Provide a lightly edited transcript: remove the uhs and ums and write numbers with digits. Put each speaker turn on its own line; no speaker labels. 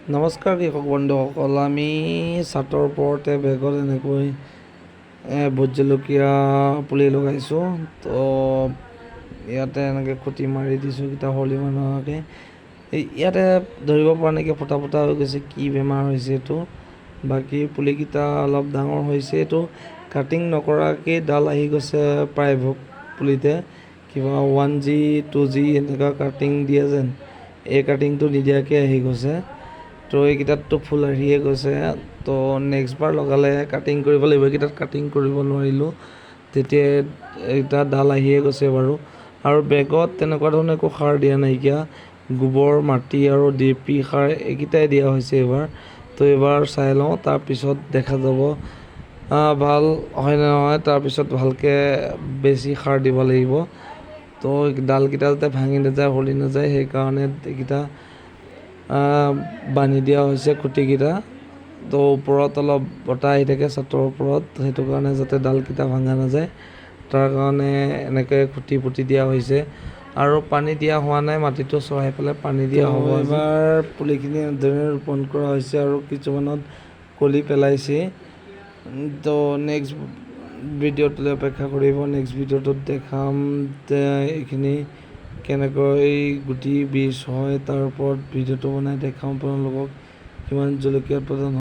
নমস্কাৰ কৃষক বন্ধুসকল, আমি ছাতৰ ওপৰতে বেগত এনেকৈ ভোট জলকীয়া পুলি লগাইছোঁ। তো ইয়াতে এনেকৈ খুঁটি মাৰি দিছোঁ কেইটা হলি মানুহকে। ইয়াতে ধৰিব পৰা নাইকিয়া ফুটা ফুটা হৈ গৈছে, কি বেমাৰ হৈছে এইটো। বাকী পুলিকেইটা অলপ ডাঙৰ হৈছে। এইটো কাটিং নকৰাকৈ ডাল আহি গৈছে প্ৰায়ভাগ পুলিতে, কিবা 1G 2G এনেকুৱা কাটিং দিয়ে যেন, এই কাটিংটো নিদিয়াকৈ আহি গৈছে। তো এইকেইটাততো ফুল আহিয়ে গৈছে। তো নেক্সট বাৰ লগালে কাটিং কৰিব লাগিব। এইকেইটাত কাটিং কৰিব নোৱাৰিলোঁ, তেতিয়া এইকেইটা ডাল আহিয়ে গৈছে বাৰু। আৰু বেগত তেনেকুৱা ধৰণৰ একো সাৰ দিয়া নাইকিয়া, গোবৰ, মাটি আৰু DAP সাৰ এইকেইটাই দিয়া হৈছে এইবাৰ। তো এইবাৰ চাই লওঁ, তাৰপিছত দেখা যাব ভাল হয় নে নহয়। তাৰপিছত ভালকৈ বেছি সাৰ দিব লাগিব। তো ডালকেইটা যাতে ভাঙি নাযায়, হলি নাযায়, সেইকাৰণে এইকেইটা বান্ধি দিয়া হৈছে খুঁটিকেইটা। তো ওপৰত অলপ বতাহ আহি থাকে ছাতৰ ওপৰত, সেইটো কাৰণে যাতে ডালকেইটা ভঙা নাযায়, তাৰ কাৰণে এনেকৈ খুঁটি পুতি দিয়া হৈছে। আৰু পানী দিয়া হোৱা নাই, মাটিটো চহাই পেলাই পানী দিয়া হ'ব। এইবাৰ পুলিখিনি এনেদৰে ৰোপণ কৰা হৈছে আৰু কিছুমানত কলি পেলাইছে। তো নেক্সট ভিডিঅ'টোলৈ অপেক্ষা কৰিব। নেক্সট ভিডিঅ'টোত দেখাম যে এইখিনি কেনেকৈ গুটি বীজ হয়, তাৰ ওপৰত ভিডিঅ'টো বনাই দেখাম আপোনালোকক, কিমান জলকীয়া উৎপাদন হয়।